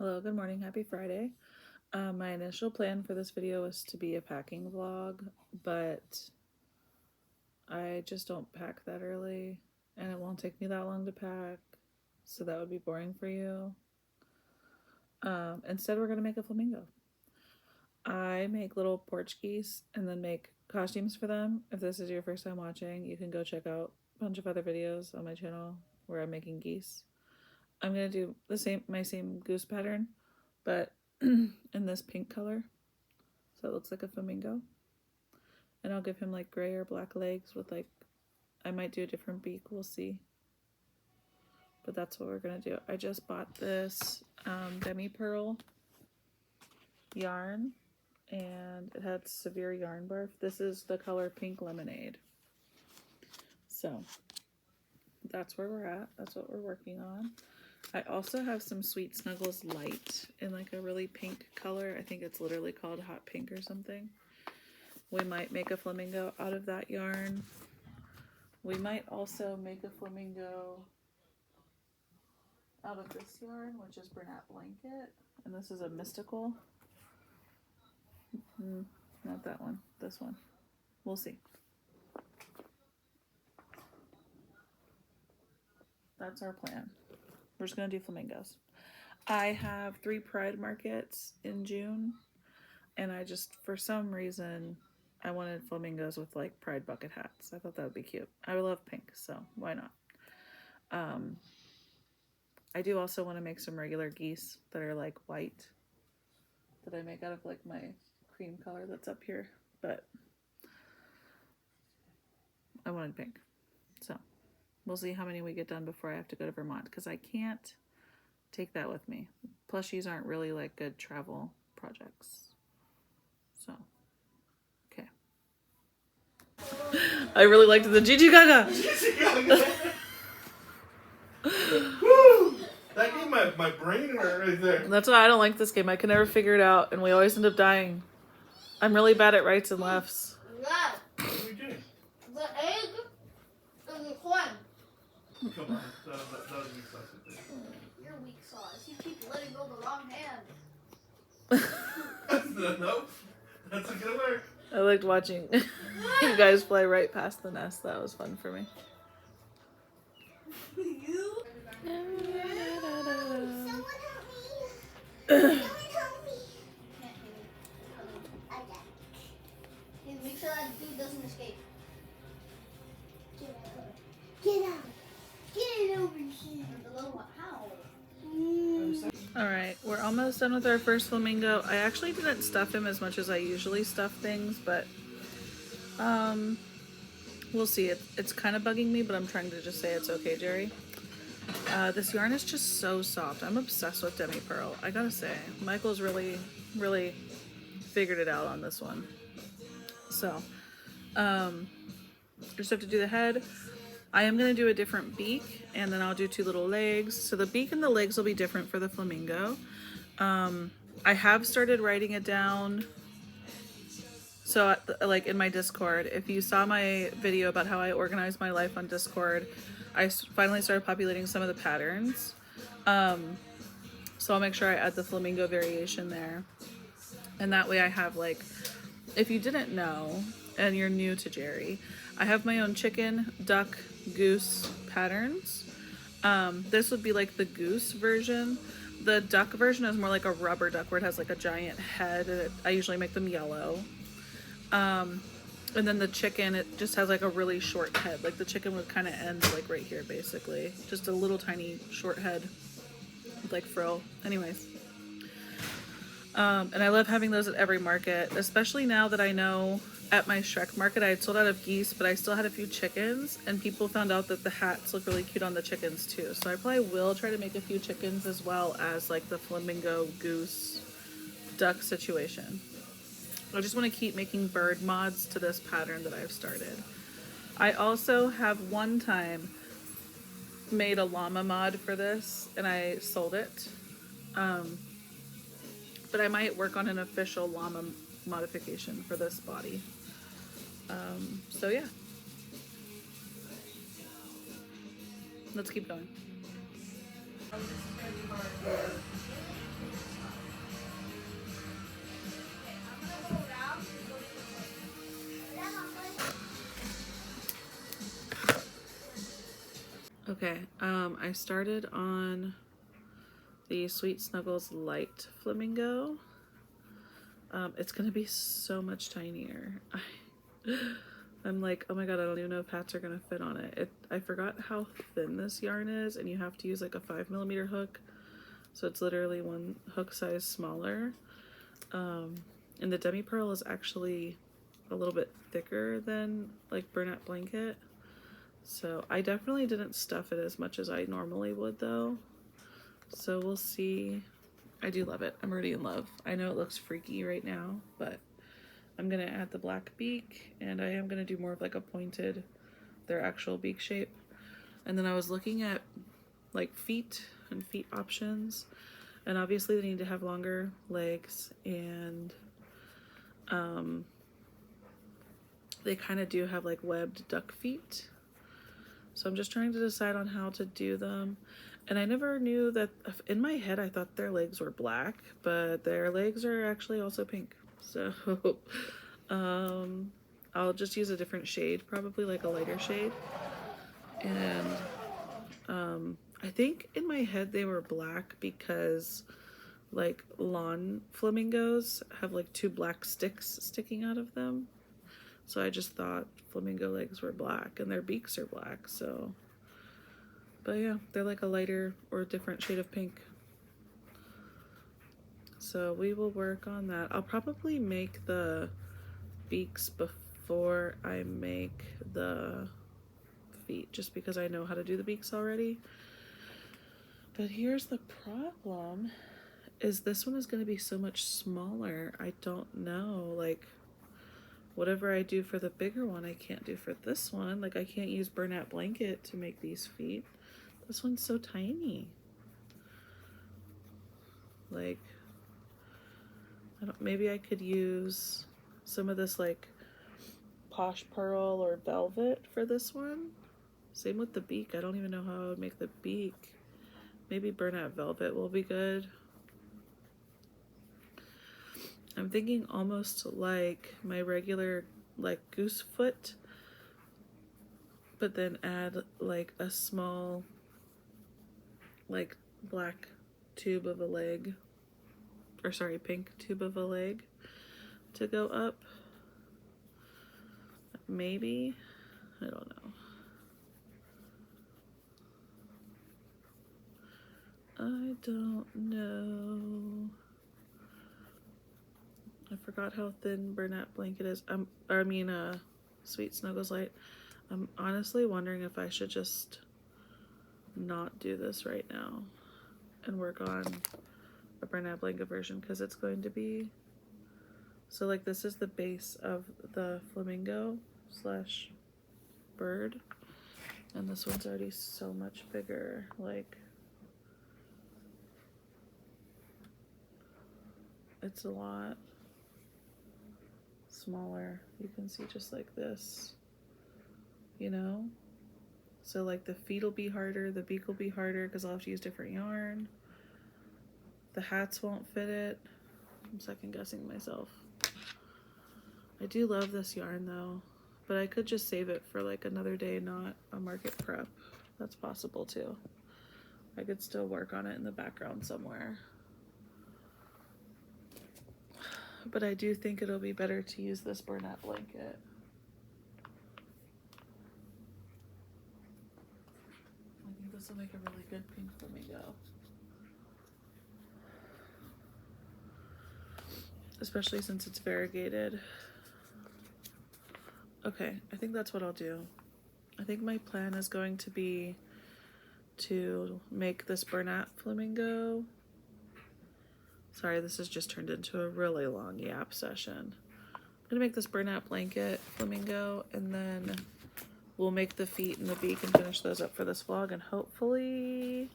Hello, good morning, happy Friday. My initial plan for this video was to be a packing vlog, but I just don't pack that early and it won't take me that long to pack, so that would be boring for you. Instead, we're gonna make a flamingo. I make little porch geese and then make costumes for them. If this is your first time watching, you can go check out a bunch of other videos on my channel where I'm making geese. I'm gonna do my same goose pattern, but in this pink color, so it looks like a flamingo. And I'll give him like gray or black legs with like, I might do a different beak, we'll see. But that's what we're gonna do. I just bought this demi pearl yarn and it had severe yarn barf. This is the color Pink Lemonade. So that's where we're at. That's what we're working on. I also have some Sweet Snuggles Light in like a really pink color. I think it's literally called Hot Pink or something. We might make a flamingo out of that yarn. We might also make a flamingo out of this yarn, which is Bernat Blanket. And this is a mystical. Not that one, this one. We'll see. That's our plan. We're just gonna do flamingos. I have 3 Pride markets in June, and I just, for some reason, I wanted flamingos with like Pride bucket hats. I thought that would be cute. I love pink, so why not? I do also want to make some regular geese that are like white, that I make out of like my cream color that's up here, but I wanted pink. So we'll see how many we get done before I have to go to Vermont, because I can't take that with me. Plushies aren't really like good travel projects. So, okay. I really liked the Gigi Gaga. Gigi Gaga. Woo! That gave my brain hurt right there. That's why I don't like this game. I can never figure it out, and we always end up dying. I'm really bad at rights and lefts. What are we doing? The egg and the corn. Come on, that was weak sauce. You're weak sauce. You keep letting go the wrong hand. Nope. That's a good work. I liked watching you guys fly right past the nest. That was fun for me. You? Someone help me. Can't hear me. I got it. Hey, make sure that dude doesn't escape. Get out. Get out. Get over here. The little one. How? Alright, we're almost done with our first flamingo. I actually didn't stuff him as much as I usually stuff things, but we'll see. It's kind of bugging me, but I'm trying to just say it's okay, Jerry. This yarn is just so soft. I'm obsessed with demi pearl. I gotta say, Michael's really figured it out on this one. So, just have to do the head. I am gonna do a different beak, and then I'll do 2 little legs. So the beak and the legs will be different for the flamingo. I have started writing it down. So like in my Discord, if you saw my video about how I organize my life on Discord, I finally started populating some of the patterns. So I'll make sure I add the flamingo variation there. And that way I have like, if you didn't know and you're new to Jerry, I have my own chicken, duck, goose patterns. This would be like the goose version. The duck version is more like a rubber duck where it has like a giant head. I usually make them yellow. And then the chicken, it just has like a really short head. Like the chicken would kind of end like right here, basically. Just a little tiny short head with like frill. Anyways. And I love having those at every market, especially now that I know at my Shrek market I had sold out of geese, but I still had a few chickens, and people found out that the hats look really cute on the chickens too. So I probably will try to make a few chickens as well as like the flamingo, goose, duck situation. I just want to keep making bird mods to this pattern that I've started. I also have one time made a llama mod for this and I sold it. But I might work on an official llama modification for this body. So yeah. Let's keep going. Okay, I started on the Sweet Snuggles Light Flamingo. It's gonna be so much tinier. I'm like, oh my god, I don't even know if hats are gonna fit on it. I forgot how thin this yarn is, and you have to use like a 5mm hook, so it's literally one hook size smaller. And the demi pearl is actually a little bit thicker than like Bernat Blanket, so I definitely didn't stuff it as much as I normally would though. So we'll see. I do love it. I'm already in love. I know it looks freaky right now, but I'm gonna add the black beak, and I am gonna do more of like a pointed, their actual beak shape. And then I was looking at like feet and feet options, and obviously they need to have longer legs, and they kind of do have like webbed duck feet. So I'm just trying to decide on how to do them. And I never knew that, in my head I thought their legs were black, but their legs are actually also pink. So I'll just use a different shade, probably like a lighter shade. And I think in my head they were black because like lawn flamingos have like two black sticks sticking out of them. So I just thought flamingo legs were black, and their beaks are black, so. But yeah, they're like a lighter or a different shade of pink. So we will work on that. I'll probably make the beaks before I make the feet, just because I know how to do the beaks already. But here's the problem, is this one is going to be so much smaller. I don't know, like whatever I do for the bigger one, I can't do for this one. Like I can't use Bernat Blanket to make these feet. This one's so tiny. Like, maybe I could use some of this like Posh Pearl or Velvet for this one. Same with the beak. I don't even know how I would make the beak. Maybe Bernat Velvet will be good. I'm thinking almost like my regular like goose foot, but then add like a small like black tube of a leg, or sorry, pink tube of a leg to go up. Maybe, I don't know. I don't know. I forgot how thin Bernat Blanket is. Sweet Snuggles Light. I'm honestly wondering if I should just not do this right now and work on a Bernat Blanket version, because it's going to be, so like this is the base of the flamingo slash bird, and this one's already so much bigger. Like it's a lot smaller. You can see just like this, you know? So like the feet will be harder, the beak will be harder because I'll have to use different yarn. The hats won't fit it. I'm second guessing myself. I do love this yarn though, but I could just save it for like another day, not a market prep. That's possible too. I could still work on it in the background somewhere. But I do think it'll be better to use this Bernat Blanket. I think this will make a really good pink flamingo. Especially since it's variegated. Okay, I think that's what I'll do. I think my plan is going to be to make this Bernat flamingo. Sorry, this has just turned into a really long yap session. I'm gonna make this Bernat Blanket flamingo, and then we'll make the feet and the beak and finish those up for this vlog, and hopefully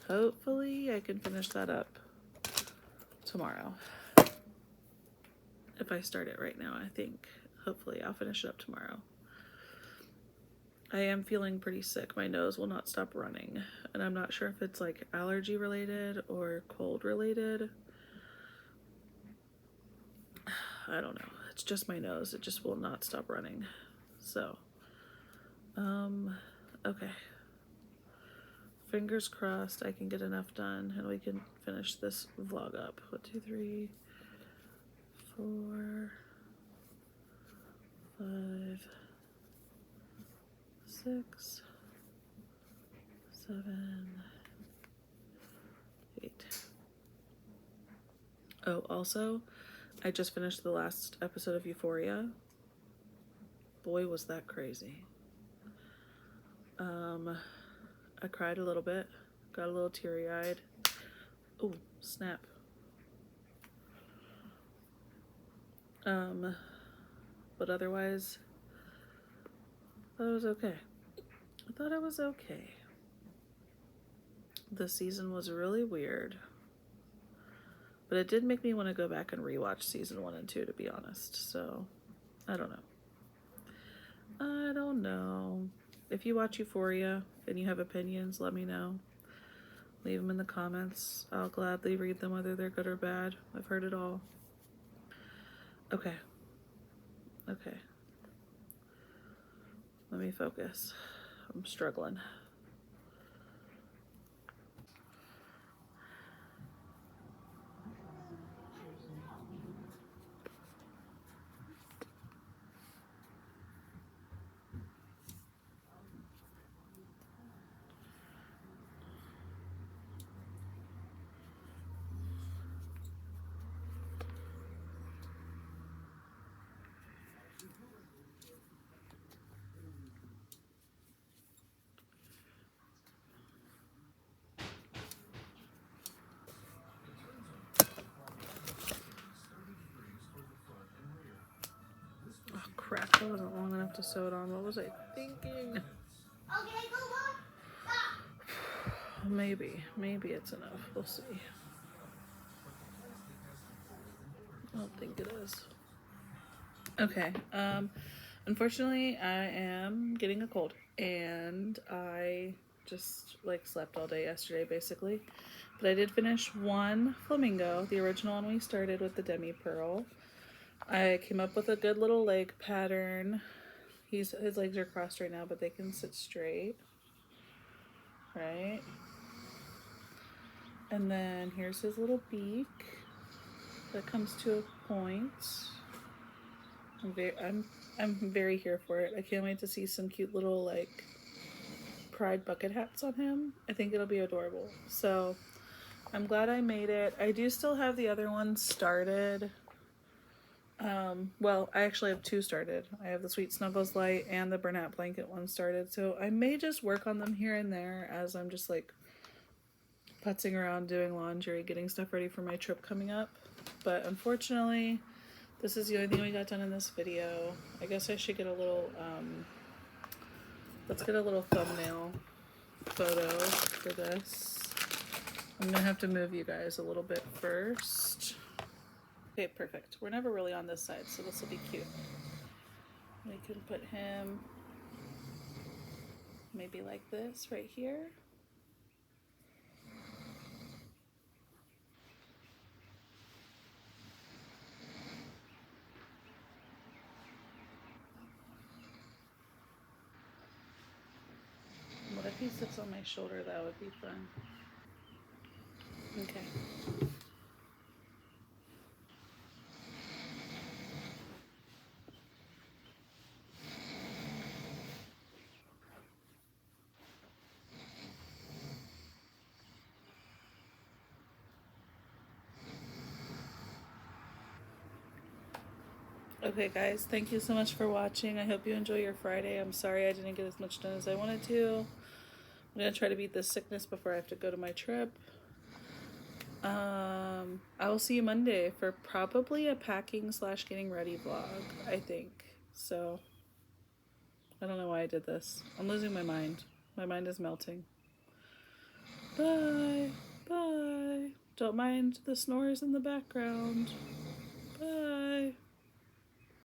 I can finish that up tomorrow. If I start it right now, I think hopefully I'll finish it up tomorrow. I am feeling pretty sick. My nose will not stop running, and I'm not sure if it's like allergy related or cold related. I don't know. It's just my nose. It just will not stop running. So, okay. fingers crossed I can get enough done and we can finish this vlog up. 1, 2, 3, 4, 5, 6, 7, 8. Oh, also, I just finished the last episode of Euphoria. Boy, was that crazy. I cried a little bit, got a little teary-eyed. Oh, snap. But otherwise, I thought it was okay. I thought it was okay. The season was really weird. But it did make me want to go back and rewatch season 1 and 2, to be honest. So, I don't know. I don't know. If you watch Euphoria and you have opinions, let me know. Leave them in the comments. I'll gladly read them, whether they're good or bad. I've heard it all. Okay. Okay. Let me focus. I'm struggling. Oh crap, that wasn't long enough to sew it on. What was I thinking? Okay, go on. Stop. Maybe it's enough. We'll see. I don't think it is. Okay, unfortunately I am getting a cold and I just like slept all day yesterday basically. But I did finish one flamingo, the original one we started with the demi pearl. I came up with a good little leg pattern. His legs are crossed right now, but they can sit straight. Right? And then here's his little beak that comes to a point. I'm very here for it. I can't wait to see some cute little like pride bucket hats on him. I think it'll be adorable. So I'm glad I made it. I do still have the other ones started. Well, I actually have 2 started. I have the Sweet Snuggles Light and the Bernat Blanket one started. So I may just work on them here and there as I'm just like putzing around doing laundry, getting stuff ready for my trip coming up. But unfortunately, this is the only thing we got done in this video. I guess I should get a little, let's get a little thumbnail photo for this. I'm gonna have to move you guys a little bit first. Okay, perfect. We're never really on this side, so this will be cute. We can put him maybe like this right here. What if he sits on my shoulder? That would be fun. Okay. Okay guys, thank you so much for watching. I hope you enjoy your Friday. I'm sorry I didn't get as much done as I wanted to. I'm gonna try to beat this sickness before I have to go to my trip. I will see you Monday for probably a packing / getting ready vlog, I think. So, I don't know why I did this. I'm losing my mind. My mind is melting. Bye. Bye. Don't mind the snores in the background.